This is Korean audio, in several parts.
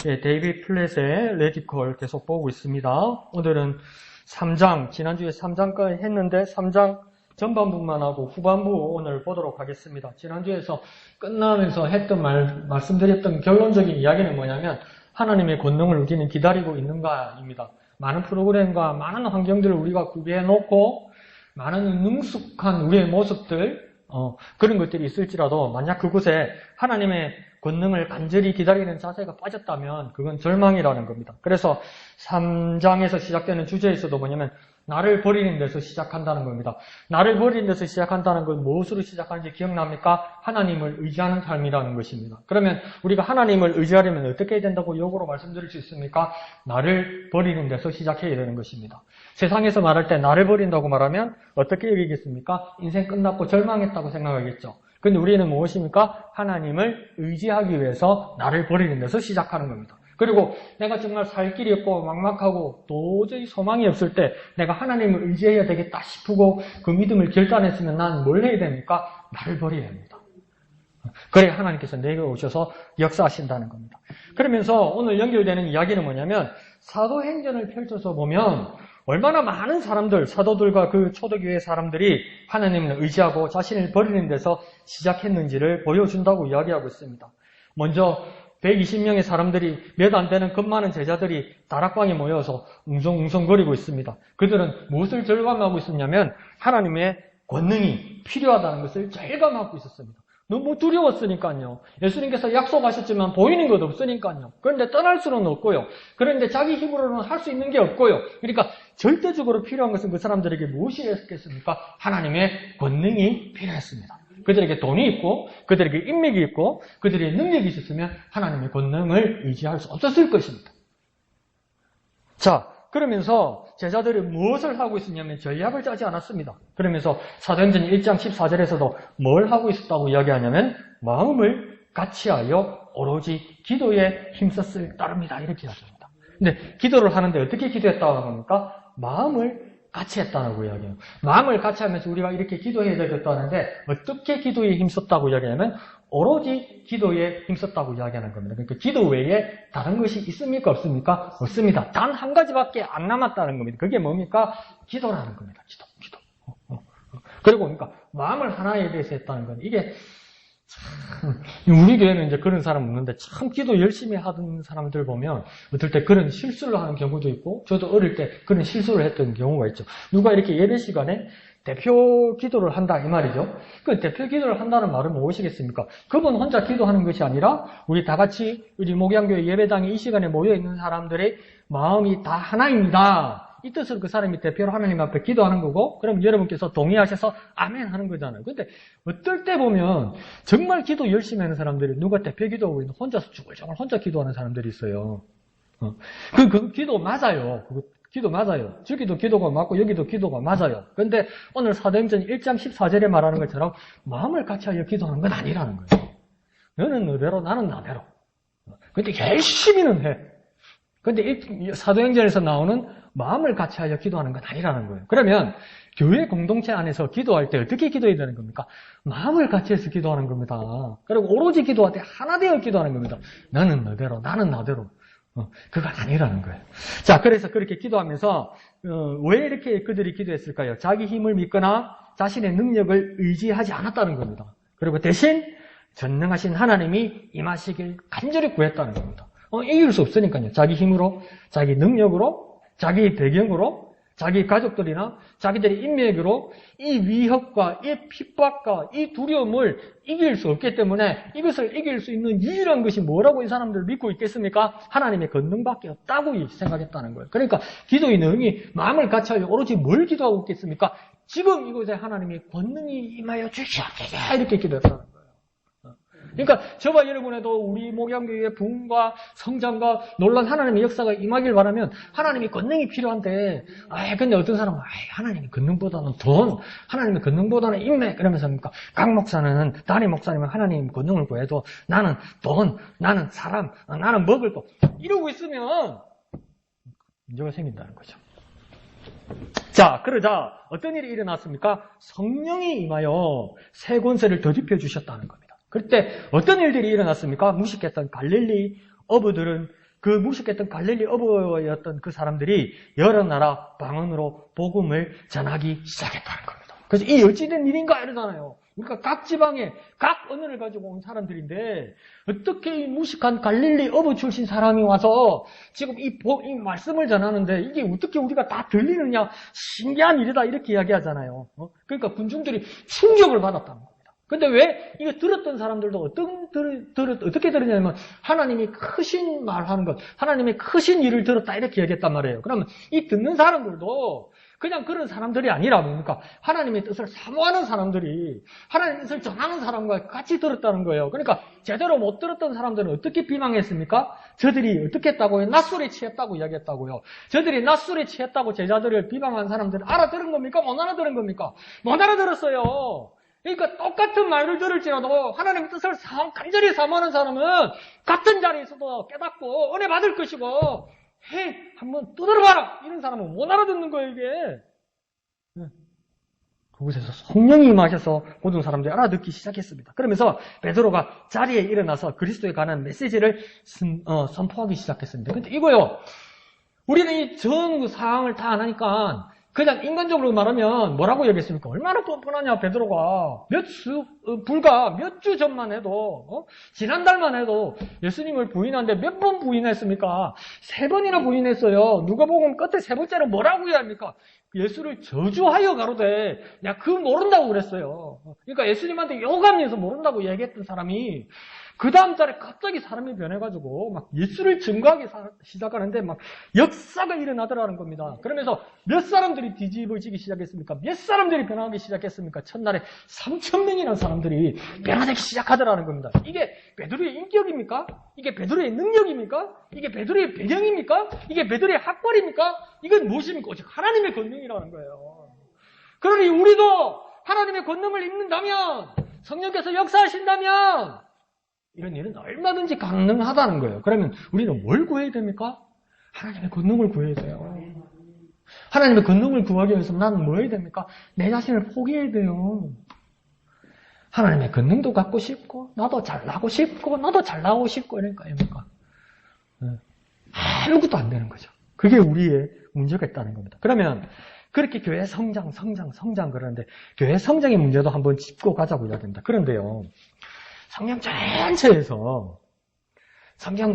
예, 데이비드 플랫의 레디컬 계속 보고 있습니다. 오늘은 3장, 지난주에 3장까지 했는데 3장 전반부만 하고 후반부 오늘 보도록 하겠습니다. 지난주에서 끝나면서 했던 말씀드렸던 결론적인 이야기는 뭐냐면 하나님의 권능을 우리는 기다리고 있는가입니다. 많은 프로그램과 많은 환경들을 우리가 구비해 놓고 많은 능숙한 우리의 모습들 그런 것들이 있을지라도 만약 그곳에 하나님의 권능을 간절히 기다리는 자세가 빠졌다면 그건 절망이라는 겁니다. 그래서 3장에서 시작되는 주제에서도 뭐냐면 나를 버리는 데서 시작한다는 겁니다. 나를 버리는 데서 시작한다는 건 무엇으로 시작하는지 기억납니까? 하나님을 의지하는 삶이라는 것입니다. 그러면 우리가 하나님을 의지하려면 어떻게 해야 된다고 역으로 말씀드릴 수 있습니까? 나를 버리는 데서 시작해야 되는 것입니다. 세상에서 말할 때 나를 버린다고 말하면 어떻게 여기겠습니까? 인생 끝났고 절망했다고 생각하겠죠. 근데 우리는 무엇입니까? 하나님을 의지하기 위해서 나를 버리는 데서 시작하는 겁니다. 그리고 내가 정말 살 길이 없고 막막하고 도저히 소망이 없을 때 내가 하나님을 의지해야 되겠다 싶고 그 믿음을 결단했으면 난 뭘 해야 됩니까? 나를 버려야 합니다. 그래야 하나님께서 내게 오셔서 역사하신다는 겁니다. 그러면서 오늘 연결되는 이야기는 뭐냐면 사도행전을 펼쳐서 보면 얼마나 많은 사람들, 사도들과 그 초대교회 사람들이 하나님을 의지하고 자신을 버리는 데서 시작했는지를 보여준다고 이야기하고 있습니다. 먼저 120명의 사람들이 몇 안 되는 겁 많은 제자들이 다락방에 모여서 웅성웅성거리고 있습니다. 그들은 무엇을 절감하고 있었냐면 하나님의 권능이 필요하다는 것을 절감하고 있었습니다. 너무 두려웠으니까요. 예수님께서 약속하셨지만 보이는 것 없으니까요. 그런데 떠날 수는 없고요. 그런데 자기 힘으로는 할 수 있는 게 없고요. 그러니까 절대적으로 필요한 것은 그 사람들에게 무엇이었겠습니까? 하나님의 권능이 필요했습니다. 그들에게 돈이 있고 그들에게 인맥이 있고 그들의 능력이 있었으면 하나님의 권능을 의지할 수 없었을 것입니다. 자, 그러면서 제자들이 무엇을 하고 있었냐면 전략을 짜지 않았습니다. 그러면서 사도행전 1장 14절에서도 뭘 하고 있었다고 이야기하냐면 마음을 같이하여 오로지 기도에 힘썼을 따릅니다. 이렇게 이야기합니다. 근데 기도를 하는데 어떻게 기도했다고 합니까? 마음을 같이 했다고 이야기해요. 마음을 같이 하면서 우리가 이렇게 기도해야 되겠다 하는데 어떻게 기도에 힘썼다고 이야기하냐면 오로지 기도에 힘썼다고 이야기하는 겁니다. 그러니까 기도 외에 다른 것이 있습니까? 없습니까? 없습니다. 단 한 가지밖에 안 남았다는 겁니다. 그게 뭡니까? 기도라는 겁니다. 기도. 그리고 그러니까 마음을 하나에 대해서 했다는 건 이게 참, 우리 교회는 이제 그런 사람 없는데 참 기도 열심히 하던 사람들 보면 어떨 때 그런 실수를 하는 경우도 있고 저도 어릴 때 그런 실수를 했던 경우가 있죠. 누가 이렇게 예배 시간에 대표 기도를 한다 이 말이죠. 그 대표 기도를 한다는 말은 무엇이겠습니까? 그분 혼자 기도하는 것이 아니라 우리 다 같이 우리 목양교회 예배당에 이 시간에 모여있는 사람들의 마음이 다 하나입니다. 이 뜻으로 그 사람이 대표로 하나님 앞에 기도하는 거고 그럼 여러분께서 동의하셔서 아멘 하는 거잖아요. 근데 어떨 때 보면 정말 기도 열심히 하는 사람들이 누가 대표 기도하고 있는 혼자서 죽을죽을 혼자 기도하는 사람들이 있어요. 그 기도 맞아요. 기도 맞아요. 저기도 기도가 맞고 여기도 기도가 맞아요. 그런데 오늘 사도행전 1장 14절에 말하는 것처럼 마음을 같이하여 기도하는 건 아니라는 거예요. 너는 너대로 나는 나대로. 근데 열심히는 해. 근데 사도행전에서 나오는 마음을 같이하여 기도하는 건 아니라는 거예요. 그러면 교회 공동체 안에서 기도할 때 어떻게 기도해야 되는 겁니까? 마음을 같이해서 기도하는 겁니다. 그리고 오로지 기도할 때 하나 되어 기도하는 겁니다. 너는 너대로 나는 나대로. 그건 아니라는 거예요. 자, 그래서 그렇게 기도하면서 왜 이렇게 그들이 기도했을까요? 자기 힘을 믿거나 자신의 능력을 의지하지 않았다는 겁니다. 그리고 대신 전능하신 하나님이 임하시길 간절히 구했다는 겁니다. 이길 수 없으니까요. 자기 힘으로, 자기 능력으로, 자기 배경으로, 자기 가족들이나 자기들의 인맥으로 이 위협과 이 핍박과 이 두려움을 이길 수 없기 때문에 이것을 이길 수 있는 유일한 것이 뭐라고 이 사람들 믿고 있겠습니까? 하나님의 권능밖에 없다고 생각했다는 거예요. 그러니까 기도의 내용이 마음을 같이하여 오로지 뭘 기도하고 있겠습니까? 지금 이곳에 하나님의 권능이 임하여 주시옵소서 이렇게 기도했다는 거예요. 그러니까 저와 여러분에도 우리 목양교회의 부흥과 성장과 놀란 하나님의 역사가 임하길 바라면 하나님의 권능이 필요한데 근데 어떤 사람은 하나님의 권능보다는 돈, 하나님의 권능보다는 인맥 그러면서 그러니까 각 목사는 담임 목사님은 하나님의 권능을 구해도 나는 돈, 나는 사람, 나는 먹을 거 이러고 있으면 문제가 생긴다는 거죠. 자, 그러자 어떤 일이 일어났습니까? 성령이 임하여 새 권세를 덧입혀 주셨다는 겁니다. 그때 어떤 일들이 일어났습니까? 무식했던 갈릴리 어부들은 그 무식했던 갈릴리 어부였던 그 사람들이 여러 나라 방언으로 복음을 전하기 시작했다는 겁니다. 그래서 이 어찌된 일인가 이러잖아요. 그러니까 각 지방에 각 언어를 가지고 온 사람들인데 어떻게 이 무식한 갈릴리 어부 출신 사람이 와서 지금 이 말씀을 전하는데 이게 어떻게 우리가 다 들리느냐, 신기한 일이다 이렇게 이야기하잖아요. 그러니까 군중들이 충격을 받았다는 겁니다. 근데 왜 이거 들었던 사람들도 어떻게 들었냐면 하나님이 크신 말하는 것, 하나님의 크신 일을 들었다 이렇게 얘기했단 말이에요. 그러면 이 듣는 사람들도 그냥 그런 사람들이 아니라 뭡니까? 하나님의 뜻을 사모하는 사람들이 하나님의 뜻을 전하는 사람과 같이 들었다는 거예요. 그러니까 제대로 못 들었던 사람들은 어떻게 비방했습니까? 저들이 어떻게 했다고요? 낯설에 취했다고 이야기했다고요. 저들이 낯설에 취했다고 제자들을 비방한 사람들은 알아들은 겁니까? 못 알아들은 겁니까? 못 알아들었어요. 그러니까 똑같은 말을 들을지라도 하나님의 뜻을 간절히 사모하는 사람은 같은 자리에서도 깨닫고 은혜 받을 것이고 한번 두드려봐라 이런 사람은 못 알아듣는 거예요 이게. 그곳에서 성령이 임하셔서 모든 사람들이 알아듣기 시작했습니다. 그러면서 베드로가 자리에 일어나서 그리스도에 관한 메시지를 선포하기 시작했습니다. 근데 이거요, 우리는 이 전 사항을 다 안 하니까 그냥 인간적으로 말하면 뭐라고 얘기했습니까? 얼마나 뻔뻔하냐 베드로가. 불과 몇 주 전만 해도 지난달만 해도 예수님을 부인하는데 몇 번 부인했습니까? 3번이나 부인했어요. 누가복음 끝에 3번째로 뭐라고 해야 합니까? 예수를 저주하여 가로되 야 그거 모른다고 그랬어요. 그러니까 예수님한테 욕하면서 모른다고 얘기했던 사람이 그 다음 달에 갑자기 사람이 변해가지고 막 예수를 증거하기 시작하는데 막 역사가 일어나더라는 겁니다. 그러면서 몇 사람들이 뒤집어지기 시작했습니까? 몇 사람들이 변하기 시작했습니까? 첫날에 3,000명이라는 사람들이 변화되기 시작하더라는 겁니다. 이게 베드로의 인격입니까? 이게 베드로의 능력입니까? 이게 베드로의 배경입니까? 이게 베드로의 학벌입니까? 이건 무엇입니까? 오직 하나님의 권능이라는 거예요. 그러니 우리도 하나님의 권능을 입는다면, 성령께서 역사하신다면 이런 일은 얼마든지 가능하다는 거예요. 그러면 우리는 뭘 구해야 됩니까? 하나님의 권능을 구해야 돼요. 하나님의 권능을 구하기 위해서 나는 뭐 해야 됩니까? 내 자신을 포기해야 돼요. 하나님의 권능도 갖고 싶고 나도 잘나고 싶고 나도 잘나고 싶고 그러니까 아무것도 안 되는 거죠. 그게 우리의 문제가 있다는 겁니다. 그러면 그렇게 교회 성장 그러는데 교회 성장의 문제도 한번 짚고 가자고 이야기합니다. 그런데요, 성경 전체에서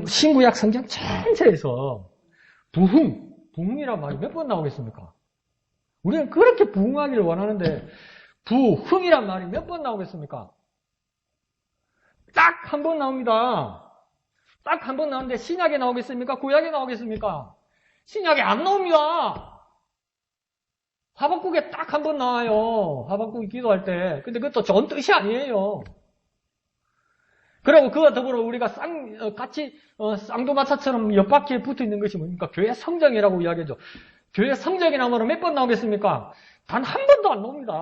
신구약 성경 전체에서 부흥이란 말이 몇 번 나오겠습니까? 우리는 그렇게 부흥하기를 원하는데 부흥이란 말이 몇 번 나오겠습니까? 딱 한 번 나옵니다. 딱 한 번 나오는데 신약에 나오겠습니까? 구약에 나오겠습니까? 신약에 안 나옵니다. 하박국에 딱 한 번 나와요. 하박국이 기도할 때. 근데 그것도 좋은 뜻이 아니에요. 그리고 그와 더불어 우리가 같이 쌍두마차처럼 옆바퀴에 붙어 있는 것이 뭡니까? 교회 성장이라고 이야기하죠. 교회 성장이라는 말은 몇 번 나오겠습니까? 단 한 번도 안 나옵니다.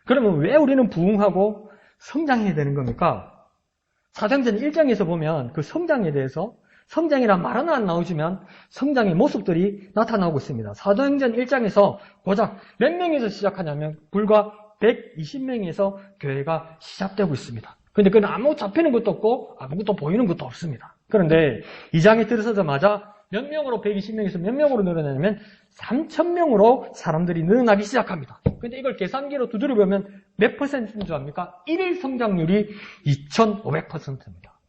그러면 왜 우리는 부흥하고 성장해야 되는 겁니까? 사도행전 1장에서 보면 그 성장에 대해서 성장이란 말은 안 나오지만 성장의 모습들이 나타나고 있습니다. 사도행전 1장에서 고작 몇 명에서 시작하냐면 불과 120명에서 교회가 시작되고 있습니다. 그런데 그건 아무 잡히는 것도 없고 아무것도 보이는 것도 없습니다. 그런데 2장에 들어서자마자 몇 명으로 120명에서 몇 명으로 늘어나냐면 3,000명으로 사람들이 늘어나기 시작합니다. 그런데 이걸 계산기로 두드려보면 몇 퍼센트인 줄 압니까? 1일 성장률이 2,500%입니다.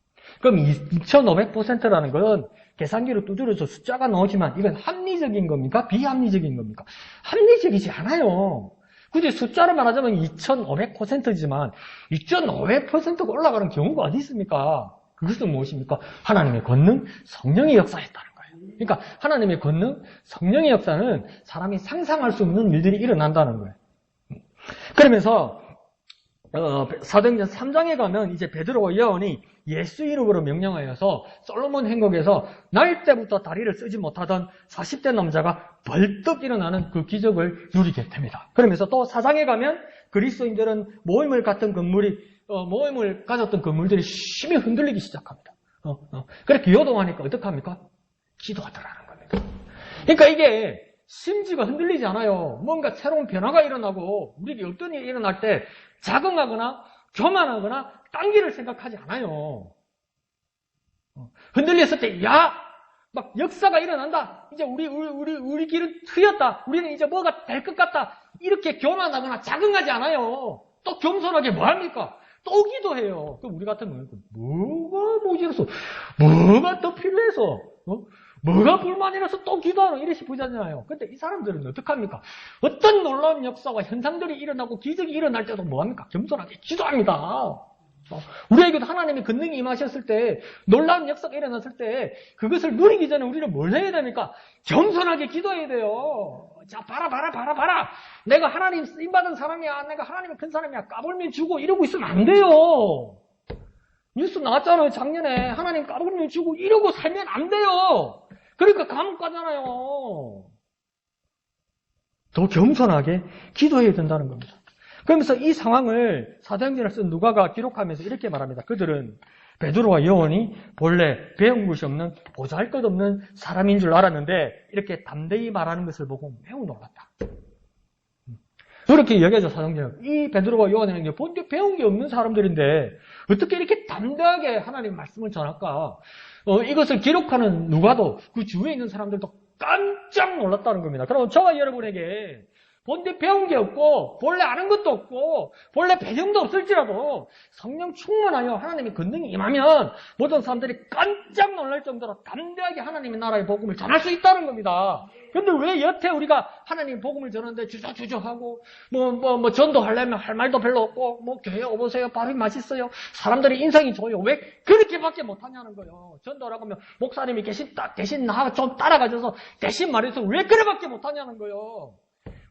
그럼 2,500%라는 건 계산기로 두드려서 숫자가 나오지만 이건 합리적인 겁니까? 비합리적인 겁니까? 합리적이지 않아요. 굳이 숫자로 말하자면 2,500%지만 2,500%가 올라가는 경우가 어디 있습니까? 그것은 무엇입니까? 하나님의 권능, 성령의 역사였다는 거예요. 그러니까 하나님의 권능, 성령의 역사는 사람이 상상할 수 없는 일들이 일어난다는 거예요. 그러면서 사도행전 3장에 가면 이제 베드로와 요한이 예수 이름으로 명령하여서 솔로몬 행곡에서 날 때부터 다리를 쓰지 못하던 40대 남자가 벌떡 일어나는 그 기적을 누리게 됩니다. 그러면서 또 4장에 가면 그리스도인들은 모임을 가졌던 건물들이 심히 흔들리기 시작합니다. 그렇게 요동하니까 어떡합니까? 기도하더라는 겁니다. 그러니까 이게 심지가 흔들리지 않아요. 뭔가 새로운 변화가 일어나고 우리에게 어떤 일이 일어날 때 자긍하거나 교만하거나 딴 길을 생각하지 않아요. 흔들렸을 때, 야! 막 역사가 일어난다. 이제 우리 길은 트였다. 우리는 이제 뭐가 될 것 같다. 이렇게 교만하거나 자긍하지 않아요. 또 겸손하게 뭐 합니까? 또 기도해요. 그럼 우리 같으면 뭐가 모자라서, 뭐가 더 필요해서, 뭐가 불만이라서 또 기도하러 이러시 보잖아요. 근데 이 사람들은 어떡합니까? 어떤 놀라운 역사와 현상들이 일어나고 기적이 일어날 때도 뭐합니까? 겸손하게 기도합니다. 우리에게도 하나님의 권능이 임하셨을 때, 놀라운 역사가 일어났을 때, 그것을 누리기 전에 우리는 뭘 해야 됩니까? 겸손하게 기도해야 돼요. 자, 봐라. 내가 하나님 쓰임받은 사람이야. 내가 하나님의 큰 사람이야. 까불면 주고 이러고 있으면 안 돼요. 뉴스 나왔잖아요. 작년에 하나님 까불면 주고 이러고 살면 안 돼요. 그러니까 감옥 가잖아요. 더 겸손하게 기도해야 된다는 겁니다. 그러면서 이 상황을 사도행전을 쓴 누가가 기록하면서 이렇게 말합니다. 그들은 베드로와 요한이 본래 배운 것이 없는 보잘것없는 사람인 줄 알았는데 이렇게 담대히 말하는 것을 보고 매우 놀랐다. 그렇게 여겨져 사도행전. 이 베드로와 요한은 본래 배운 게 없는 사람들인데 어떻게 이렇게 담대하게 하나님 말씀을 전할까? 이것을 기록하는 누가도 그 주위에 있는 사람들도 깜짝 놀랐다는 겁니다. 그럼 저와 여러분에게 본래 배운 게 없고 본래 아는 것도 없고 본래 배경도 없을지라도 성령 충만하여 하나님의 권능이 임하면 모든 사람들이 깜짝 놀랄 정도로 담대하게 하나님의 나라의 복음을 전할 수 있다는 겁니다. 근데 왜 여태 우리가 하나님의 복음을 전하는데 주저하고 뭐 전도하려면 할 말도 별로 없고 뭐 교회 오보세요. 밥이 맛있어요. 사람들이 인상이 좋아요. 왜 그렇게밖에 못하냐는 거예요. 전도라고 하면 목사님이 대신 나 좀 따라가셔서 대신 말해서 왜 그래밖에 못하냐는 거예요.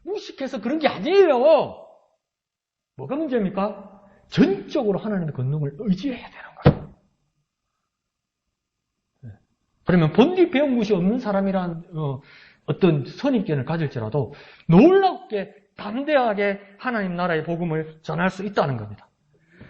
무식해서 그런 게 아니에요. 뭐가 문제입니까? 전적으로 하나님의 권능을 의지해야 되는 거예요. 그러면 본디 배운 것이 없는 사람이란 어떤 선입견을 가질지라도 놀랍게 담대하게 하나님 나라의 복음을 전할 수 있다는 겁니다.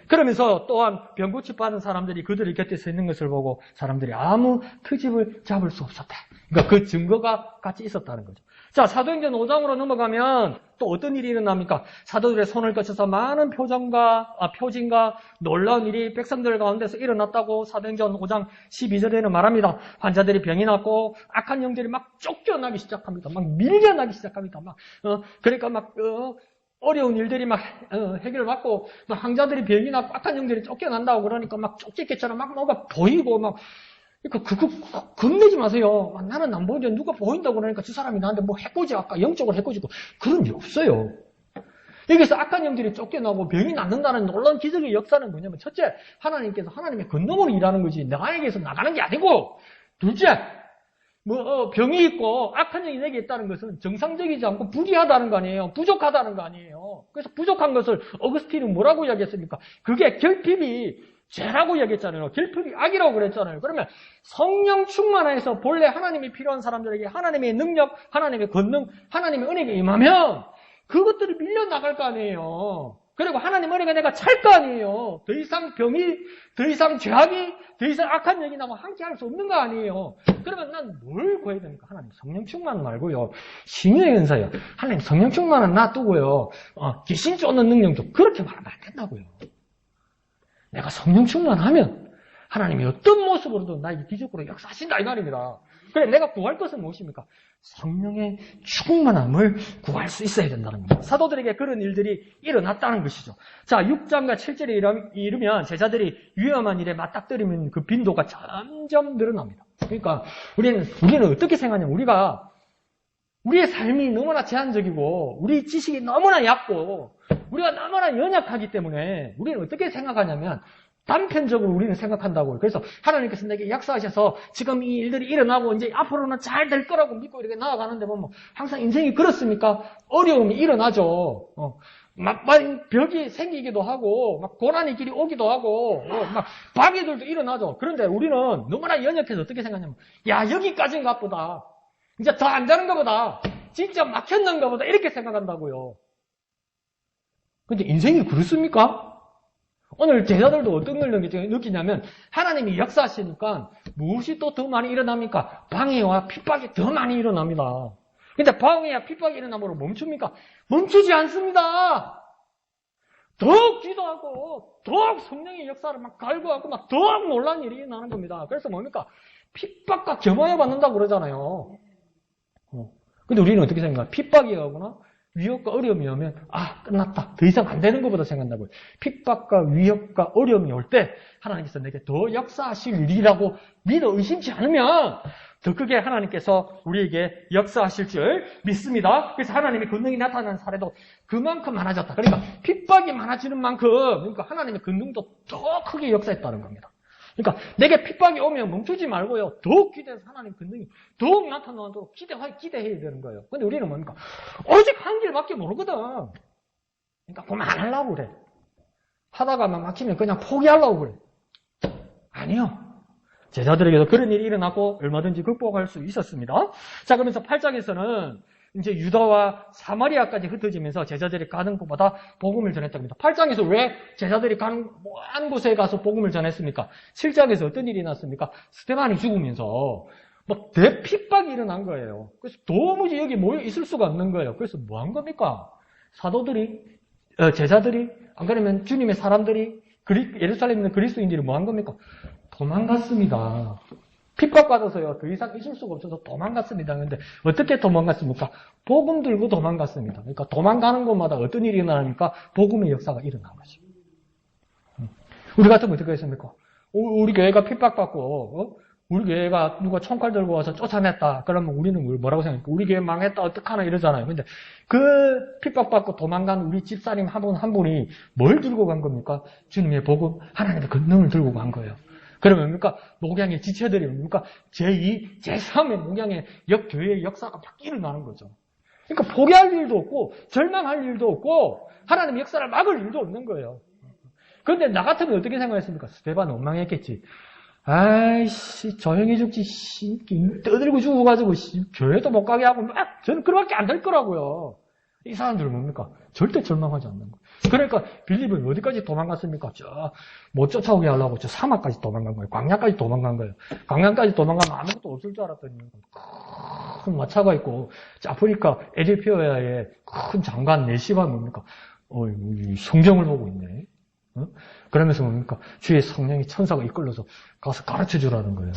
그러면서 또한 병고치 받은 사람들이 그들의 곁에 서 있는 것을 보고 사람들이 아무 트집을 잡을 수 없었다. 그러니까 그 증거가 같이 있었다는 거죠. 자, 사도행전 5장으로 넘어가면 또 어떤 일이 일어납니까? 사도들의 손을 거쳐서 많은 표징과 놀라운 일이 백성들 가운데서 일어났다고 사도행전 5장 12절에는 말합니다. 환자들이 병이 났고 악한 영들이 막 쫓겨나기 시작합니다. 막 밀려나기 시작합니다. 그러니까 어려운 일들이 막 해결받고 황자들이 병이 나고 악한 영들이 쫓겨난다고 그러니까 막 쫓기겠처럼 막 뭐가 보이고 막 그거 겁내지 마세요. 나는 안 보이는데 누가 보인다고 그러니까 저 사람이 나한테 뭐 해코지 아까 영적으로 해코지고 그런 일 없어요. 여기서 악한 영들이 쫓겨나고 병이 낫는다는 놀라운 기적의 역사는 뭐냐면 첫째, 하나님께서 하나님의 권능으로 일하는 거지 나에게서 나가는 게 아니고 둘째, 병이 있고 악한 영이 내게 있다는 것은 정상적이지 않고 불의하다는 거 아니에요. 부족하다는 거 아니에요. 그래서 부족한 것을 어거스틴은 뭐라고 이야기했습니까? 그게 결핍이 죄라고 얘기했잖아요. 결핍이 악이라고 그랬잖아요. 그러면 성령 충만해서 본래 하나님이 필요한 사람들에게 하나님의 능력, 하나님의 권능, 하나님의 은혜가 임하면 그것들이 밀려나갈 거 아니에요. 그리고 하나님 은혜가 내가 찰 거 아니에요. 더 이상 병이, 더 이상 죄악이, 더 이상 악한 얘기 나와 함께 할 수 없는 거 아니에요. 그러면 난 뭘 구해야 됩니까? 하나님 성령 충만 말고요. 신유의 은사요. 하나님 성령 충만은 놔두고요. 귀신 쫓는 능력도 그렇게 말하면 안 된다고요. 내가 성령 충만하면 하나님이 어떤 모습으로도 나에게 기적으로 역사하신다 이 말입니다. 그래 내가 구할 것은 무엇입니까? 성령의 충만함을 구할 수 있어야 된다는 겁니다. 사도들에게 그런 일들이 일어났다는 것이죠. 자, 6장과 7절에 이르면 제자들이 위험한 일에 맞닥뜨리는 그 빈도가 점점 늘어납니다. 그러니까 우리는 어떻게 생각하냐면 우리의 삶이 너무나 제한적이고 우리 지식이 너무나 얕고 우리가 너무나 연약하기 때문에 우리는 어떻게 생각하냐면 단편적으로 우리는 생각한다고요. 그래서 하나님께서 내게 역사하셔서 지금 이 일들이 일어나고 이제 앞으로는 잘 될 거라고 믿고 이렇게 나아가는데 보면 항상 인생이 그렇습니까? 어려움이 일어나죠. 막 벽이 생기기도 하고 막 고난의 길이 오기도 하고 막 방해들도 일어나죠. 그런데 우리는 너무나 연약해서 어떻게 생각하냐면 야 여기까지인가 보다. 이제 더 안 되는가 보다. 진짜 막혔는가 보다. 이렇게 생각한다고요. 근데 인생이 그렇습니까? 오늘 제자들도 어떤 걸 느끼냐면 하나님이 역사하시니까 무엇이 또 더 많이 일어납니까? 방해와 핍박이 더 많이 일어납니다. 근데 방해와 핍박이 일어나므로 멈춥니까? 멈추지 않습니다. 더욱 기도하고 더욱 성령의 역사를 막 갈구하고 막 더욱 놀란 일이 일어나는 겁니다. 그래서 뭡니까? 핍박과 겸하여 받는다고 그러잖아요. 근데 우리는 어떻게 생각해요? 핍박이 오거나 위협과 어려움이 오면 끝났다. 더 이상 안 되는 것보다 생각한다고요. 핍박과 위협과 어려움이 올 때 하나님께서 내게 더 역사하실 일이라고 믿어 의심치 않으면 더 크게 하나님께서 우리에게 역사하실 줄 믿습니다. 그래서 하나님의 권능이 나타나는 사례도 그만큼 많아졌다. 그러니까 핍박이 많아지는 만큼 그러니까 하나님의 권능도 더 크게 역사했다는 겁니다. 그러니까 내게 핍박이 오면 멈추지 말고요. 더욱 기대해서 하나님 권능이 더욱 나타나도록 기대해야 되는 거예요. 근데 우리는 뭡니까? 오직 한 길밖에 모르거든. 그러니까 그만하려고 그래. 하다가 막히면 그냥 포기하려고 그래. 아니요. 제자들에게도 그런 일이 일어나고 얼마든지 극복할 수 있었습니다. 자, 그러면서 8장에서는 이제 유다와 사마리아까지 흩어지면서 제자들이 가는 곳마다 복음을 전했다고 합니다. 8장에서 왜 제자들이 가는 모든 곳에 가서 복음을 전했습니까? 7장에서 어떤 일이 났습니까? 스데반이 죽으면서 막 대핍박이 일어난 거예요. 그래서 도무지 여기 모여 있을 수가 없는 거예요. 그래서 뭐 한 겁니까? 사도들이, 제자들이, 안 그러면 주님의 사람들이, 예루살렘에 있는 그리스도인들이 뭐 한 겁니까? 도망갔습니다. 핍박받아서요. 더 이상 있을 수가 없어서 도망갔습니다. 그런데 어떻게 도망갔습니까? 복음 들고 도망갔습니다. 그러니까 도망가는 곳마다 어떤 일이 일어나니까 복음의 역사가 일어난 거죠. 우리 같으면 어떻게 했습니까? 우리 교회가 핍박받고 우리 교회가 누가 총칼 들고 와서 쫓아냈다. 그러면 우리는 뭐라고 생각합니까? 우리 교회 망했다 어떡하나 이러잖아요. 근데 그 핍박받고 도망간 우리 집사님 한 분이 뭘 들고 간 겁니까? 주님의 복음, 하나님의 권능을 들고 간 거예요. 그러면 뭡니까? 목양의 지체들이 뭡니까? 제2, 제3의 목양의 교회의 역사가 막 일어나는 거죠. 그러니까 포기할 일도 없고 절망할 일도 없고 하나님의 역사를 막을 일도 없는 거예요. 그런데 나 같으면 어떻게 생각했습니까? 스데반 원망했겠지. 아이씨 조용히 죽지 떠들고 죽어가지고 교회도 못 가게 하고 막 저는 그렇게 안 될 거라고요. 이 사람들은 뭡니까? 절대 절망하지 않는 거예요. 그러니까 빌립은 어디까지 도망갔습니까? 못 쫓아오게 하려고 저 사막까지 도망간 거예요. 광야까지 도망간 거예요. 광야까지 도망가면 아무것도 없을 줄 알았더니 큰 마차가 있고 아프리카 에디오피아의 큰 장관 네시가 뭡니까? 성경을 보고 있네. 그러면서 뭡니까? 주의 성령이 천사가 이끌러서 가서 가르쳐 주라는 거예요.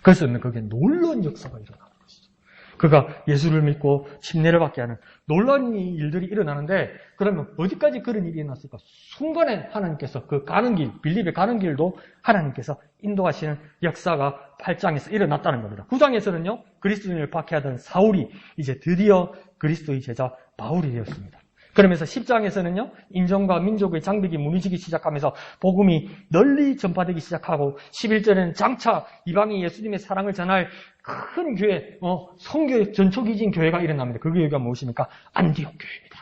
그래서 거기에 놀라운 역사가 일어나는 것이죠. 그가 예수를 믿고 침례를 받게 하는 놀라운 일들이 일어나는데 그러면 어디까지 그런 일이 일어났을까? 순간에 하나님께서 그 가는 길, 빌립에 가는 길도 하나님께서 인도하시는 역사가 8장에서 일어났다는 겁니다. 9장에서는요. 그리스도인을 박해하던 사울이 이제 드디어 그리스도의 제자 바울이 되었습니다. 그러면서 10장에서는요, 인종과 민족의 장벽이 무너지기 시작하면서 복음이 널리 전파되기 시작하고 11절에는 장차 이방인 예수님의 사랑을 전할 큰 교회, 성교 전초기진 교회가 일어납니다. 그 교회가 무엇입니까? 안디옥 교회입니다.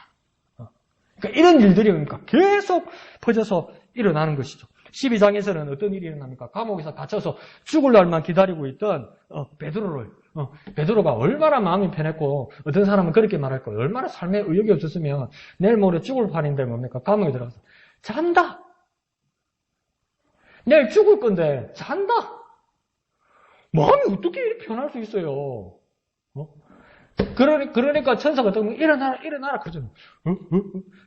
그러니까 이런 일들이 뭡니까? 계속 퍼져서 일어나는 것이죠. 12장에서는 어떤 일이 일어납니까? 감옥에서 갇혀서 죽을 날만 기다리고 있던 베드로가 얼마나 마음이 편했고 어떤 사람은 그렇게 말할 거예요. 얼마나 삶에 의욕이 없었으면 내일 모레 죽을 판인데 뭡니까? 감옥에 들어가서 잔다. 내일 죽을 건데 잔다. 마음이 어떻게 이렇게 편할 수 있어요? 그러니까 천사가 일어나라 그러잖아요.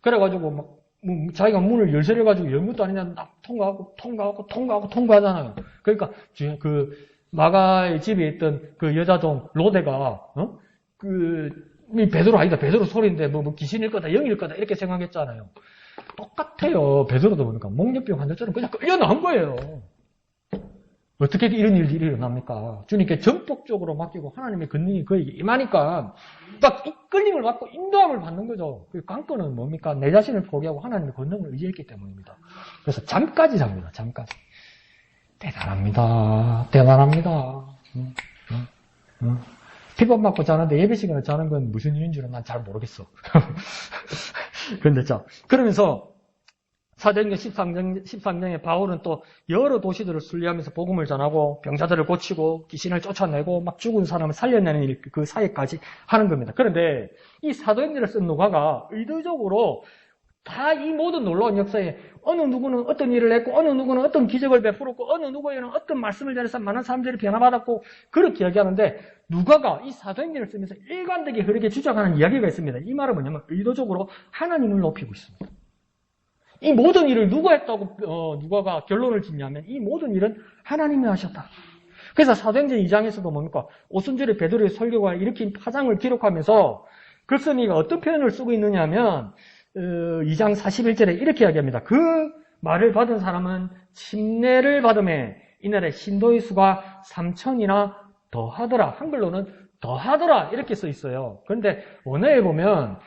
그래가지고 막 자기가 문을 열쇠해가지고 연 것도 아니냐 통과하잖아요. 그러니까 그 마가의 집에 있던 그 여자동 로데가 베드로 아니다. 베드로 소리인데 뭐 귀신일 거다, 영일 거다 이렇게 생각했잖아요. 똑같아요. 베드로도 보니까 목련병 환자처럼 그냥 끌려 나온 거예요. 어떻게 이런 일이 일어납니까? 주님께 전폭적으로 맡기고 하나님의 권능이 그에게 임하니까 딱 이끌림을 받고 인도함을 받는 거죠. 그 관건은 뭡니까? 내 자신을 포기하고 하나님의 권능을 의지했기 때문입니다. 그래서 잠까지 잡니다. 잠까지. 대단합니다. 핍박받고 자는데 예배 시간에 자는 건 무슨 이유인 줄은 난 잘 모르겠어. 그런데 그러면서 사도행전 13장에 바울은 또 여러 도시들을 순례하면서 복음을 전하고 병자들을 고치고 귀신을 쫓아내고 막 죽은 사람을 살려내는 일, 그 사이까지 하는 겁니다. 그런데 이 사도행전을 쓴 누가가 의도적으로 다 이 모든 놀라운 역사에 어느 누구는 어떤 일을 했고 어느 누구는 어떤 기적을 베풀었고 어느 누구에는 어떤 말씀을 전해서 많은 사람들이 변화받았고 그렇게 이야기하는데 누가가 이 사도행전을 쓰면서 일관되게 흐르게 주장하는 이야기가 있습니다. 이 말은 뭐냐면 의도적으로 하나님을 높이고 있습니다. 이 모든 일을 누가 했다고 누가가 결론을 짓냐면 이 모든 일은 하나님이 하셨다. 그래서 사도행전 2장에서도 뭡니까? 오순절에 베드로의 설교가 일으킨 파장을 기록하면서 글쓴이가 어떤 표현을 쓰고 있느냐 하면 2장 41절에 이렇게 이야기합니다. 그 말을 받은 사람은 침례를 받음에 이날에 신도의 수가 3,000이나 더하더라. 한글로는 더하더라 이렇게 써 있어요. 그런데 원어에 보면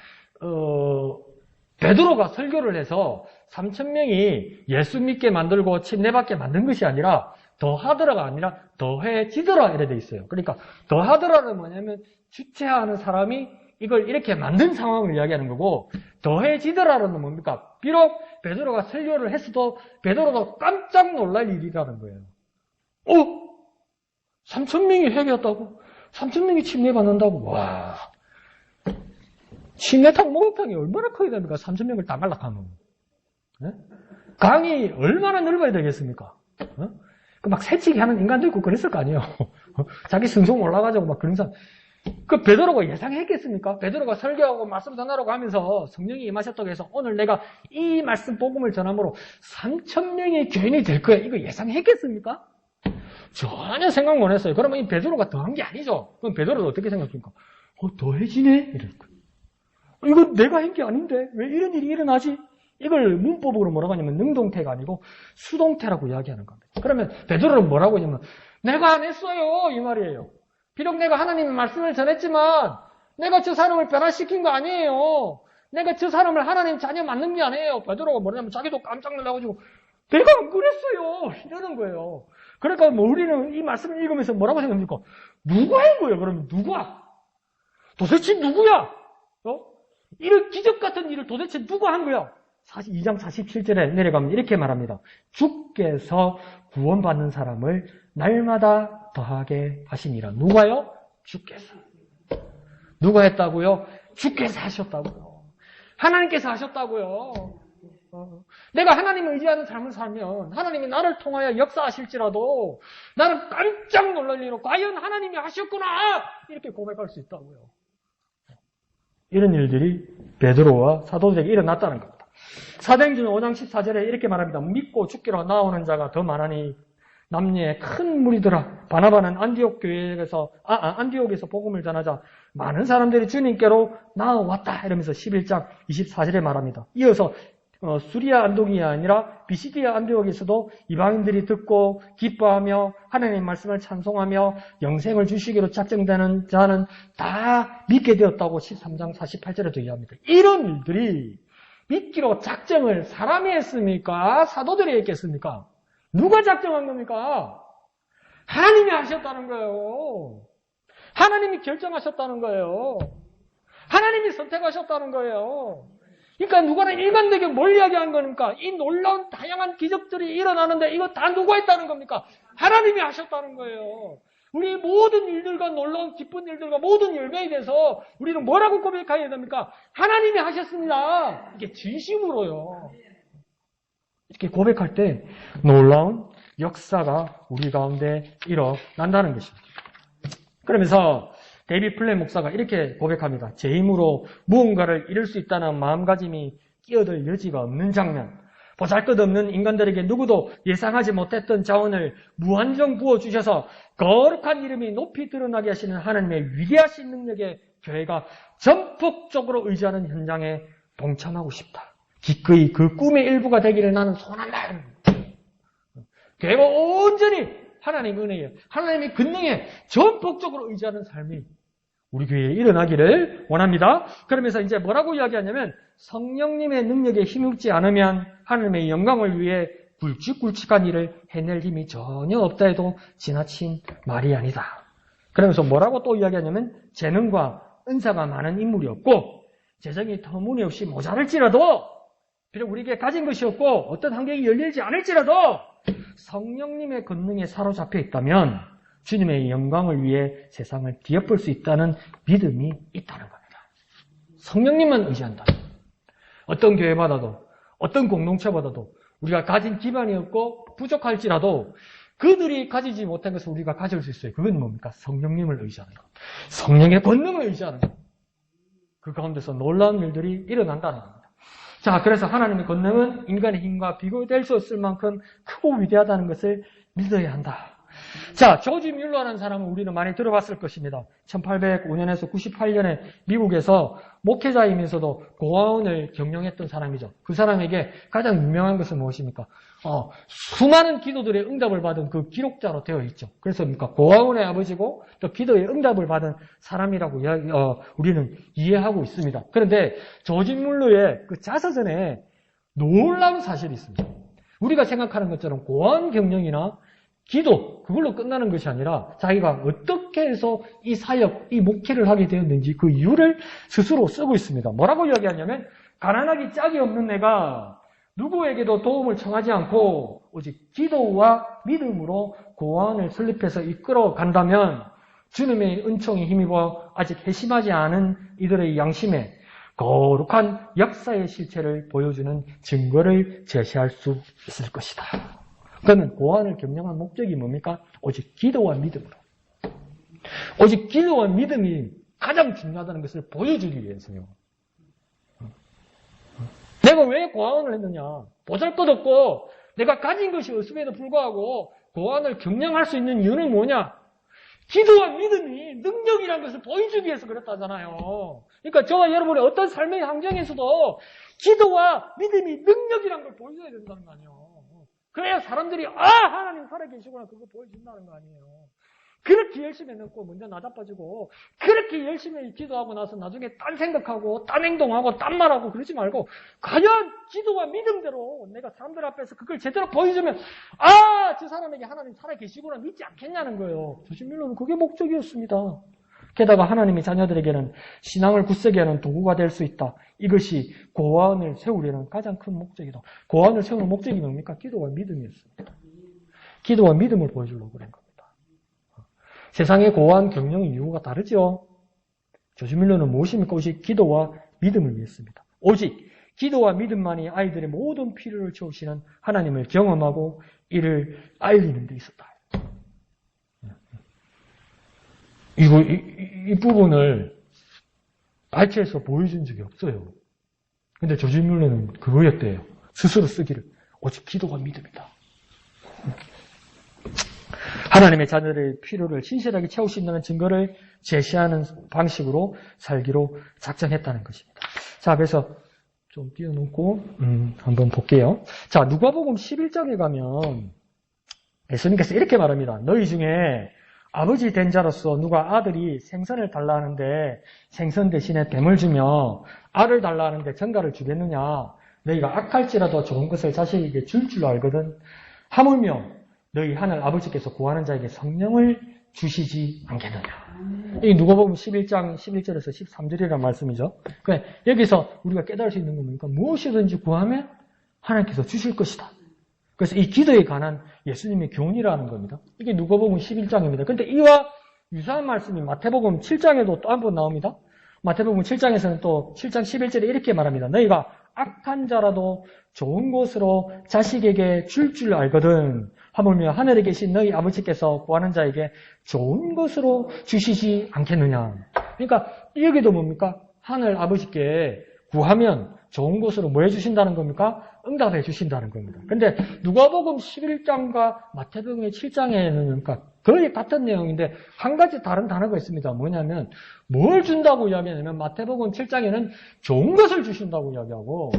베드로가 설교를 해서 3,000명이 예수 믿게 만들고 침례받게 만든 것이 아니라 더하더라가 아니라 더해지더라 이래 돼 있어요. 그러니까 더하더라는 뭐냐면 주체하는 사람이 이걸 이렇게 만든 상황을 이야기하는 거고 더해지더라는 뭡니까? 비록 베드로가 설교를 했어도 베드로가 깜짝 놀랄 일이라는 거예요. 3,000명이 회개했다고? 3,000명이 침례받는다고? 와, 침례탕 목욕탕이 얼마나 커야 됩니까? 3,000명을 다 말락하면. 네? 강이 얼마나 넓어야 되겠습니까? 막 새치기 하는 인간도 있고 그랬을 거 아니에요. 자기 승송 올라가자고 막 그런 사람. 그 베드로가 예상했겠습니까? 베드로가 설교하고 말씀 전하라고 하면서 성령이 임하셨다고 해서 오늘 내가 이 말씀 복음을 전함으로 3,000명의 교인이 될 거야. 이거 예상했겠습니까? 전혀 생각 못 했어요. 그러면 이 베드로가 더한 게 아니죠. 그럼 베드로도 어떻게 생각합니까? 더해지네? 이럴 거예요. 이거 내가 한 게 아닌데 왜 이런 일이 일어나지? 이걸 문법으로 뭐라고 하냐면 능동태가 아니고 수동태라고 이야기하는 겁니다. 그러면 베드로는 뭐라고 하냐면 내가 안 했어요 이 말이에요. 비록 내가 하나님의 말씀을 전했지만 내가 저 사람을 변화시킨 거 아니에요. 내가 저 사람을 하나님 자녀 만든 게 아니에요. 베드로가 뭐냐면 자기도 깜짝 놀라가지고 내가 안 그랬어요 이러는 거예요. 그러니까 뭐 우리는 이 말씀을 읽으면서 뭐라고 생각합니까? 누가 한 거예요? 그러면 누가? 도대체 누구야? 이런 기적 같은 일을 도대체 누가 한 거야? 2장 47절에 내려가면 이렇게 말합니다. 주께서 구원받는 사람을 날마다 더하게 하시니라. 누가요? 주께서. 누가 했다고요? 주께서 하셨다고요. 하나님께서 하셨다고요. 내가 하나님을 의지하는 삶을 살면 하나님이 나를 통하여 역사하실지라도 나는 깜짝 놀랄 일로 과연 하나님이 하셨구나 이렇게 고백할 수 있다고요. 이런 일들이 베드로와 사도들에게 일어났다는 겁니다. 사도행전 5장 14절에 이렇게 말합니다. 믿고 죽기로 나오는 자가 더 많으니 남녀의 큰 무리들아 바나바는 안디옥에서 복음을 전하자 많은 사람들이 주님께로 나와왔다 이러면서 11장 24절에 말합니다. 이어서 수리아 안독이 아니라 비시디아 안디옥에서도 이방인들이 듣고 기뻐하며 하나님의 말씀을 찬송하며 영생을 주시기로 작정되는 자는 다 믿게 되었다고 13장 48절에도 이야기합니다. 이런 일들이 믿기로 작정을 사람이 했습니까? 사도들이 했겠습니까? 누가 작정한 겁니까? 하나님이 하셨다는 거예요. 하나님이 결정하셨다는 거예요. 하나님이 선택하셨다는 거예요. 그러니까 누가는 일관되게 뭘 이야기한 겁니까? 이 놀라운 다양한 기적들이 일어나는데 이거 다 누가 했다는 겁니까? 하나님이 하셨다는 거예요. 우리 모든 일들과 놀라운 기쁜 일들과 모든 열매에 대해서 우리는 뭐라고 고백해야 됩니까? 하나님이 하셨습니다. 이게 진심으로요. 이렇게 고백할 때 놀라운 역사가 우리 가운데 일어난다는 것입니다. 그러면서 데이비드 플레이 목사가 이렇게 고백합니다. 제 힘으로 무언가를 이룰 수 있다는 마음가짐이 끼어들 여지가 없는 장면. 보잘것없는 인간들에게 누구도 예상하지 못했던 자원을 무한정 부어주셔서 거룩한 이름이 높이 드러나게 하시는 하나님의 위대하신 능력에 교회가 전폭적으로 의지하는 현장에 동참하고 싶다. 기꺼이 그 꿈의 일부가 되기를 나는 소원한다. 교회가 온전히 하나님의 은혜에, 하나님의 권능에 전폭적으로 의지하는 삶이 우리 교회에 일어나기를 원합니다. 그러면서 이제 뭐라고 이야기하냐면 성령님의 능력에 힘입지 않으면 하나님의 영광을 위해 굵직굵직한 일을 해낼 힘이 전혀 없다 해도 지나친 말이 아니다. 그러면서 뭐라고 또 이야기하냐면 재능과 은사가 많은 인물이 없고 재정이 터무니없이 모자랄지라도 비록 우리에게 가진 것이 없고 어떤 환경이 열리지 않을지라도 성령님의 권능에 사로잡혀 있다면 주님의 영광을 위해 세상을 뒤엎을 수 있다는 믿음이 있다는 겁니다. 성령님만 의지한다. 어떤 교회마다도 어떤 공동체마다도 우리가 가진 기반이 없고 부족할지라도 그들이 가지지 못한 것을 우리가 가질 수 있어요. 그건 뭡니까? 성령님을 의지하는 것. 성령의 권능을 의지하는 것. 그 가운데서 놀라운 일들이 일어난다는 겁니다. 자, 그래서 하나님의 권능은 인간의 힘과 비교될 수 없을 만큼 크고 위대하다는 것을 믿어야 한다. 자, 조지 뮬러라는 사람은 우리는 많이 들어봤을 것입니다. 1805년에서 98년에 미국에서 목회자이면서도 고아원을 경영했던 사람이죠. 그 사람에게 가장 유명한 것은 무엇입니까? 수많은 기도들의 응답을 받은 그 기록자로 되어 있죠. 그래서 고아원의 아버지고 또 기도의 응답을 받은 사람이라고 우리는 이해하고 있습니다. 그런데 조지 뮬러의 그 자서전에 놀라운 사실이 있습니다. 우리가 생각하는 것처럼 고아원 경영이나 기도, 그걸로 끝나는 것이 아니라 자기가 어떻게 해서 이 사역, 이 목회를 하게 되었는지 그 이유를 스스로 쓰고 있습니다. 뭐라고 이야기하냐면, 가난하기 짝이 없는 내가 누구에게도 도움을 청하지 않고 오직 기도와 믿음으로 고아원을 설립해서 이끌어 간다면 주님의 은총에 힘입어 아직 회심하지 않은 이들의 양심에 거룩한 역사의 실체를 보여주는 증거를 제시할 수 있을 것이다. 그러면 고아원을 경영한 목적이 뭡니까? 오직 기도와 믿음으로. 오직 기도와 믿음이 가장 중요하다는 것을 보여주기 위해서요. 내가 왜 고아원을 했느냐? 보잘것없고 내가 가진 것이 없음에도 불구하고 고아원을 경영할 수 있는 이유는 뭐냐? 기도와 믿음이 능력이라는 것을 보여주기 위해서 그랬다잖아요. 그러니까 저와 여러분의 어떤 삶의 환경에서도 기도와 믿음이 능력이라는 걸 보여줘야 된다는 거 아니에요. 그래야 사람들이 하나님 살아계시구나 그거 보여준다는 거 아니에요. 그렇게 열심히 해놓고 먼저 나자빠지고 그렇게 열심히 기도하고 나서 나중에 딴 생각하고 딴 행동하고 딴 말하고 그러지 말고 과연 기도와 믿음대로 내가 사람들 앞에서 그걸 제대로 보여주면 저 사람에게 하나님 살아계시구나 믿지 않겠냐는 거예요. 조지 뮬러는 그게 목적이었습니다. 게다가 하나님의 자녀들에게는 신앙을 굳세게 하는 도구가 될 수 있다. 이것이 고아원을 세우려는 가장 큰 목적이다. 고아원을 세우는 목적이 뭡니까? 기도와 믿음이었습니다. 기도와 믿음을 보여주려고 그런 겁니다. 세상의 고아원 경영 이유가 다르죠. 조지 뮬러는 무엇입니까? 오직 기도와 믿음을 위했습니다. 오직 기도와 믿음만이 아이들의 모든 필요를 채우시는 하나님을 경험하고 이를 알리는 데 있었다. 이 부분을 발췌해서 보여준 적이 없어요. 근데 조지 뮬러는 그거였대요. 스스로 쓰기를. 오직 기도가 믿음이다. 하나님의 자녀들의 필요를 신실하게 채울 수 있는 증거를 제시하는 방식으로 살기로 작정했다는 것입니다. 자, 그래서 좀 띄워놓고 한번 볼게요. 자, 누가복음 11장에 가면 예수님께서 이렇게 말합니다. 너희 중에 아버지 된 자로서 누가 아들이 생선을 달라 하는데 생선 대신에 뱀을 주며 알을 달라 하는데 전갈을 주겠느냐? 너희가 악할지라도 좋은 것을 자식에게 줄 줄 알거든. 하물며 너희 하늘 아버지께서 구하는 자에게 성령을 주시지 않겠느냐? 이 누가복음 11장 11절에서 13절이라는 말씀이죠. 그러니까 여기서 우리가 깨달을 수 있는 건 뭡니까? 무엇이든지 구하면 하나님께서 주실 것이다. 그래서 이 기도에 관한 예수님의 교훈이라는 겁니다. 이게 누가복음 11장입니다. 그런데 이와 유사한 말씀이 마태복음 7장에도 또 한 번 나옵니다. 마태복음 7장에서는 또 7장 11절에 이렇게 말합니다. 너희가 악한 자라도 좋은 것으로 자식에게 줄 알거든. 하물며 하늘에 계신 너희 아버지께서 구하는 자에게 좋은 것으로 주시지 않겠느냐. 그러니까 여기도 뭡니까? 하늘 아버지께 구하면 좋은 것으로 뭐 해주신다는 겁니까? 응답해 주신다는 겁니다. 근데 누가복음 11장과 마태복음 7장에는 그러니까 거의 같은 내용인데 한 가지 다른 단어가 있습니다. 뭐냐면 뭘 준다고 이야기하냐면 마태복음 7장에는 좋은 것을 주신다고 이야기하고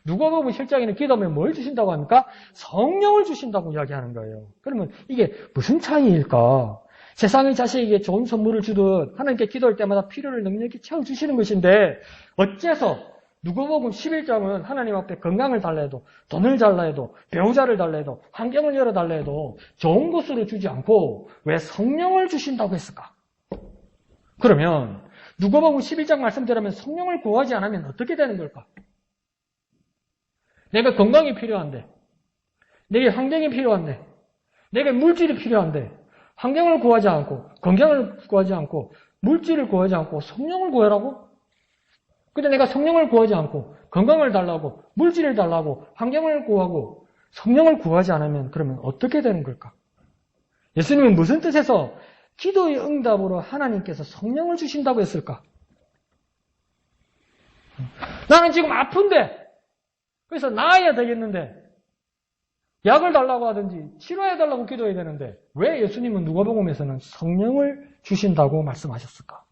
누가복음 7장에는 기도하면 뭘 주신다고 합니까? 성령을 주신다고 이야기하는 거예요. 그러면 이게 무슨 차이일까? 세상의 자식에게 좋은 선물을 주듯 하나님께 기도할 때마다 필요를 능력히 채워주시는 것인데 어째서 누가복음 11장은 하나님 앞에 건강을 달라 해도 돈을 달라 해도 배우자를 달라 해도 환경을 열어달라 해도 좋은 것으로 주지 않고 왜 성령을 주신다고 했을까? 그러면 누가복음 11장 말씀대로면 성령을 구하지 않으면 어떻게 되는 걸까? 내가 건강이 필요한데 내게 환경이 필요한데 내게 물질이 필요한데 환경을 구하지 않고 건강을 구하지 않고 물질을 구하지 않고 성령을 구하라고? 근데 내가 성령을 구하지 않고 건강을 달라고 물질을 달라고 환경을 구하고 성령을 구하지 않으면 그러면 어떻게 되는 걸까? 예수님은 무슨 뜻에서 기도의 응답으로 하나님께서 성령을 주신다고 했을까? 나는 지금 아픈데 그래서 나아야 되겠는데 약을 달라고 하든지 치료해달라고 기도해야 되는데 왜 예수님은 누가복음에서는 성령을 주신다고 말씀하셨을까?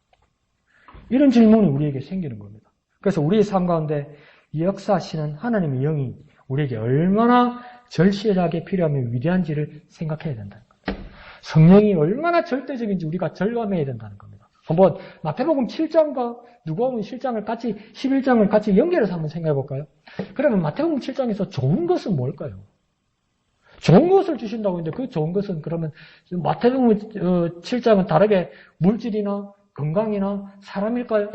이런 질문이 우리에게 생기는 겁니다. 그래서 우리의 삶 가운데 역사하시는 하나님의 영이 우리에게 얼마나 절실하게 필요하며 위대한지를 생각해야 된다는 겁니다. 성령이 얼마나 절대적인지 우리가 절감해야 된다는 겁니다. 한번 마태복음 7장과 누가복음 7장을 같이 11장을 같이 연결해서 한번 생각해 볼까요? 그러면 마태복음 7장에서 좋은 것은 뭘까요? 좋은 것을 주신다고 했는데 그 좋은 것은 그러면 마태복음 7장은 다르게 물질이나 건강이나 사람일까요?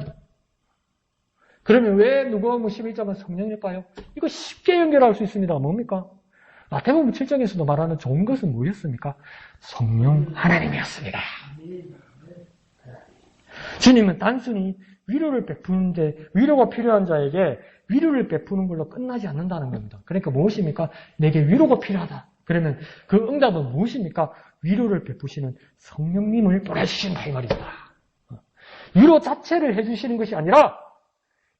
그러면 왜 누가복음 11장은 성령일까요? 이거 쉽게 연결할 수 있습니다. 뭡니까? 마태복음 7장에서도 말하는 좋은 것은 뭐였습니까? 성령 하나님이었습니다. 주님은 단순히 위로를 베푸는데 위로가 필요한 자에게 위로를 베푸는 걸로 끝나지 않는다는 겁니다. 그러니까 무엇입니까? 내게 위로가 필요하다. 그러면 그 응답은 무엇입니까? 위로를 베푸시는 성령님을 보내주신다 이 말입니다. 위로 자체를 해주시는 것이 아니라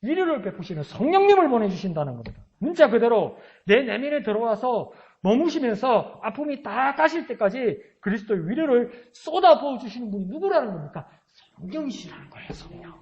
위로를 베푸시는 성령님을 보내주신다는 겁니다. 문자 그대로 내 내면에 들어와서 머무시면서 아픔이 다 가실 때까지 그리스도의 위로를 쏟아 부어주시는 분이 누구라는 겁니까? 성령이시라는 거예요. 성령.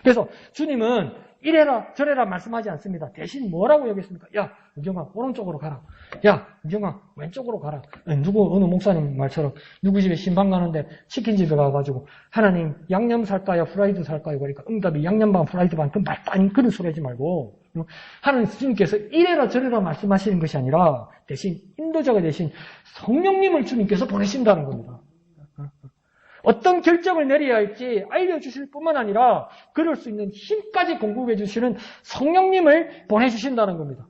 그래서 주님은 이래라 저래라 말씀하지 않습니다. 대신 뭐라고 얘기했습니까? 야 은경아 오른쪽으로 가라. 야 은경아 왼쪽으로 가라. 어느 목사님 말처럼 누구 집에 신방 가는데 치킨집에 가가지고 하나님 양념 살까요? 프라이드 살까요? 그러니까 응답이 양념 반 프라이드 반 그 말단 그런 소리 하지 말고 하나님 주님께서 이래라 저래라 말씀하시는 것이 아니라 대신 인도자가 되신 성령님을 주님께서 보내신다는 겁니다. 어떤 결정을 내려야 할지 알려주실 뿐만 아니라 그럴 수 있는 힘까지 공급해 주시는 성령님을 보내주신다는 겁니다.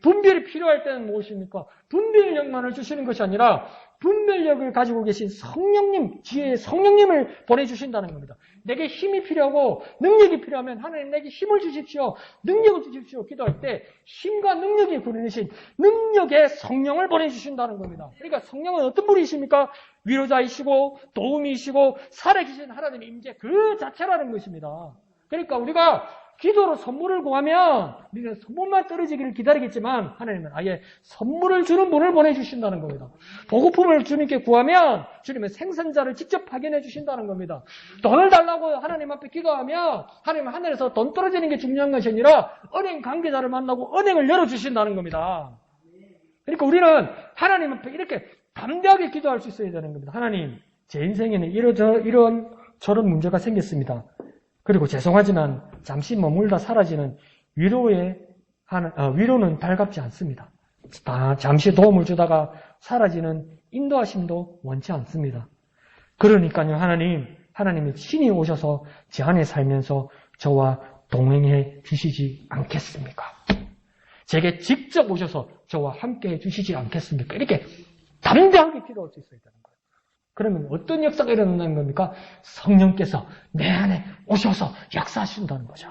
분별이 필요할 때는 무엇입니까? 분별력만을 주시는 것이 아니라 분별력을 가지고 계신 성령님, 지혜의 성령님을 보내주신다는 겁니다. 내게 힘이 필요하고 능력이 필요하면 하나님 내게 힘을 주십시오. 능력을 주십시오. 기도할 때 힘과 능력이 구현되신 능력의 성령을 보내주신다는 겁니다. 그러니까 성령은 어떤 분이십니까? 위로자이시고 도움이시고 살아계신 하나님의 임재 그 자체라는 것입니다. 그러니까 우리가 기도로 선물을 구하면 우리는 선물만 떨어지기를 기다리겠지만 하나님은 아예 선물을 주는 분을 보내주신다는 겁니다. 보급품을 주님께 구하면 주님은 생선자를 직접 파견해 주신다는 겁니다. 돈을 달라고 하나님 앞에 기도하면 하나님은 하늘에서 돈 떨어지는 게 중요한 것이 아니라 은행 관계자를 만나고 은행을 열어주신다는 겁니다. 그러니까 우리는 하나님 앞에 이렇게 담대하게 기도할 수 있어야 되는 겁니다. 하나님, 제 인생에는 이런 저런 문제가 생겼습니다. 그리고 죄송하지만 잠시 머물다 사라지는 위로는 달갑지 않습니다. 잠시 도움을 주다가 사라지는 인도하심도 원치 않습니다. 그러니까요, 하나님이 친히 오셔서 제 안에 살면서 저와 동행해 주시지 않겠습니까? 제게 직접 오셔서 저와 함께 해 주시지 않겠습니까? 이렇게 담대하게 기도할 수 있어야 되는 거예요. 그러면 어떤 역사가 일어난다는 겁니까? 성령께서 내 안에 오셔서 역사하신다는 거죠.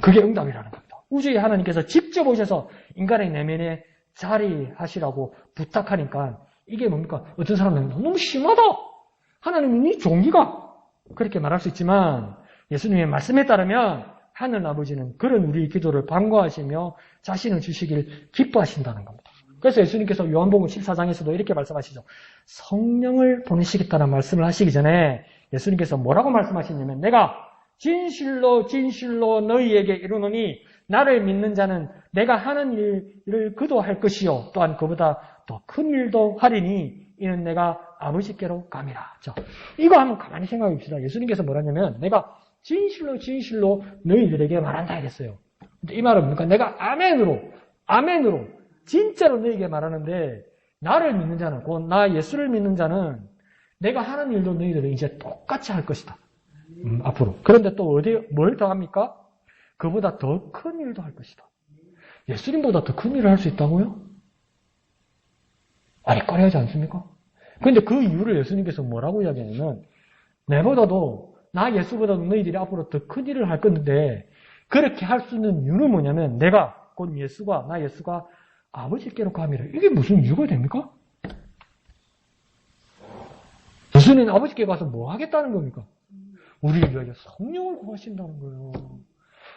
그게 응답이라는 겁니다. 우주의 하나님께서 직접 오셔서 인간의 내면에 자리하시라고 부탁하니까 이게 뭡니까? 어떤 사람은 너무 심하다. 하나님이 네 종기가 그렇게 말할 수 있지만 예수님의 말씀에 따르면 하늘 아버지는 그런 우리의 기도를 방과하시며 자신을 주시길 기뻐하신다는 겁니다. 그래서 예수님께서 요한복음 14장에서도 이렇게 말씀하시죠. 성령을 보내시겠다는 말씀을 하시기 전에 예수님께서 뭐라고 말씀하시냐면 내가 진실로 진실로 너희에게 이르노니 나를 믿는 자는 내가 하는 일을 그도 할 것이요 또한 그보다 더 큰 일도 하리니 이는 내가 아버지께로 감이라. 이거 한번 가만히 생각해 봅시다. 예수님께서 뭐라냐면 내가 진실로 진실로 너희들에게 말한다 이랬어요. 근데 이 말은 뭡니까? 내가 아멘으로 진짜로 너희에게 말하는데 나를 믿는 자는 곧 나 예수를 믿는 자는 내가 하는 일도 너희들은 이제 똑같이 할 것이다. 앞으로. 그런데 또 뭘 더 합니까? 그보다 더 큰 일도 할 것이다. 예수님보다 더 큰 일을 할 수 있다고요? 아리까리하지 않습니까? 그런데 그 이유를 예수님께서 뭐라고 이야기하냐면 나 예수보다도 너희들이 앞으로 더 큰 일을 할 건데 그렇게 할 수 있는 이유는 뭐냐면 내가 곧 예수가 아버지께로 감이라. 이게 무슨 이유가 됩니까? 예수는 아버지께 가서 뭐 하겠다는 겁니까? 우리를 위하여 성령을 구하신다는 거예요.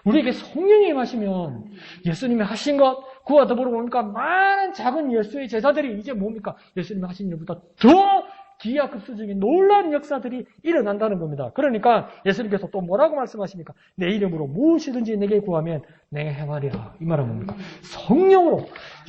우리에게 성령이 임하시면 예수님이 하신 것, 그와 더불어 보니까 많은 작은 예수의 제자들이 이제 뭡니까? 예수님이 하신 일보다 더 기하급수적인 놀라운 역사들이 일어난다는 겁니다. 그러니까 예수님께서 또 뭐라고 말씀하십니까? 내 이름으로 무엇이든지 내게 구하면 내가 행하리라. 이 말은 뭡니까? 성령으로,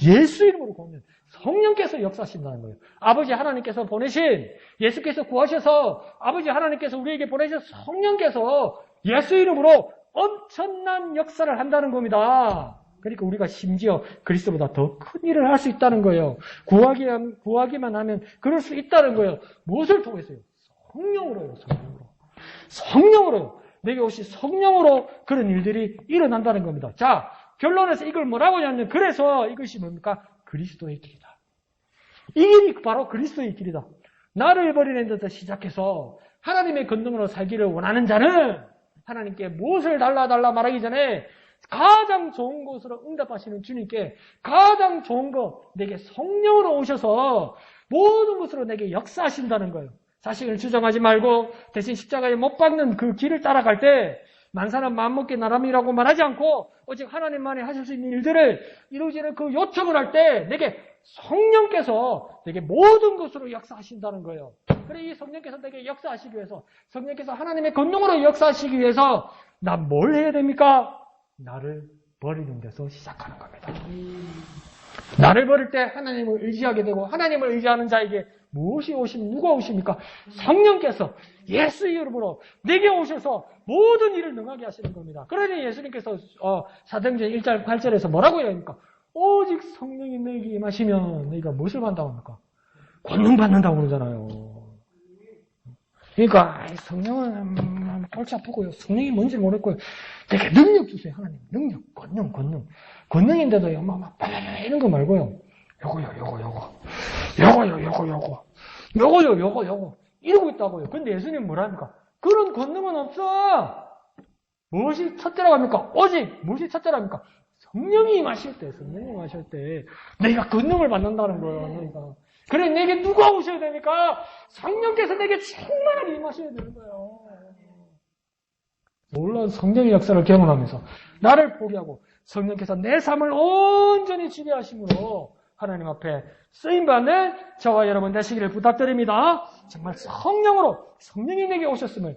예수 이름으로 구하면 성령께서 역사하신다는 거예요. 아버지 하나님께서 보내신, 예수께서 구하셔서 아버지 하나님께서 우리에게 보내신 성령께서 예수 이름으로 엄청난 역사를 한다는 겁니다. 그러니까 우리가 심지어 그리스도보다 더 큰 일을 할 수 있다는 거예요. 구하기만 하면 그럴 수 있다는 거예요. 무엇을 통해서요? 성령으로요. 성령으로요. 내게 오신 성령으로 그런 일들이 일어난다는 겁니다. 자, 결론에서 이걸 뭐라고 하냐면, 그래서 이것이 뭡니까? 그리스도의 길이다. 이 길이 바로 그리스도의 길이다. 나를 버리는 데서 시작해서 하나님의 권능으로 살기를 원하는 자는 하나님께 무엇을 달라 말하기 전에 가장 좋은 것으로 응답하시는 주님께 가장 좋은 것, 내게 성령으로 오셔서 모든 것으로 내게 역사하신다는 거예요. 자식을 주정하지 말고 대신 십자가에 못 박는 그 길을 따라갈 때 만사는 마음먹기 나름이라고 말하지 않고 오직 하나님만이 하실 수 있는 일들을 이루어지는 그 요청을 할 때 내게 성령께서 내게 모든 것으로 역사하신다는 거예요. 그래, 이 성령께서 내게 역사하시기 위해서, 성령께서 하나님의 권능으로 역사하시기 위해서 난 뭘 해야 됩니까? 나를 버리는 데서 시작하는 겁니다. 나를 버릴 때 하나님을 의지하게 되고, 하나님을 의지하는 자에게 무엇이 누가 오십니까? 성령께서 예수 이름으로 내게 오셔서 모든 일을 능하게 하시는 겁니다. 그러니 예수님께서 사도행전 1장 8절에서 뭐라고 해야 합니까? 오직 성령이 너에게 임하시면 너희가 무엇을 받는다고 합니까? 권능 받는다고 그러잖아요. 그러니까 성령은 골치 아프고요. 성령이 뭔지 모르겠고요. 되게 능력 주세요. 하나님. 능력, 권능. 권능인데도요. 막 이런 거 말고요. 요거. 이러고 있다고요. 근데 예수님은 뭐랍니까? 그런 권능은 없어. 무엇이 첫째라고 합니까? 오직 무엇이 첫째랍니까? 성령이 임하실 때, 너희가 권능을 받는다는 거예요. 너희가. 그래, 내게 누가 오셔야 됩니까? 성령께서 내게 충만하게 임하셔야 되는 거예요. 놀라운 성령의 역사를 경험하면서 나를 포기하고 성령께서 내 삶을 온전히 지배하심으로 하나님 앞에 쓰임받는 저와 여러분 되시기를 부탁드립니다. 정말 성령이 내게 오셨음을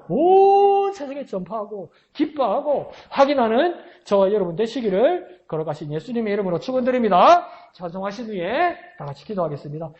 온 세상에 전파하고 기뻐하고 확인하는 저와 여러분 되시기를 걸어가신 예수님의 이름으로 축원드립니다. 찬송하신 후에 다 같이 기도하겠습니다.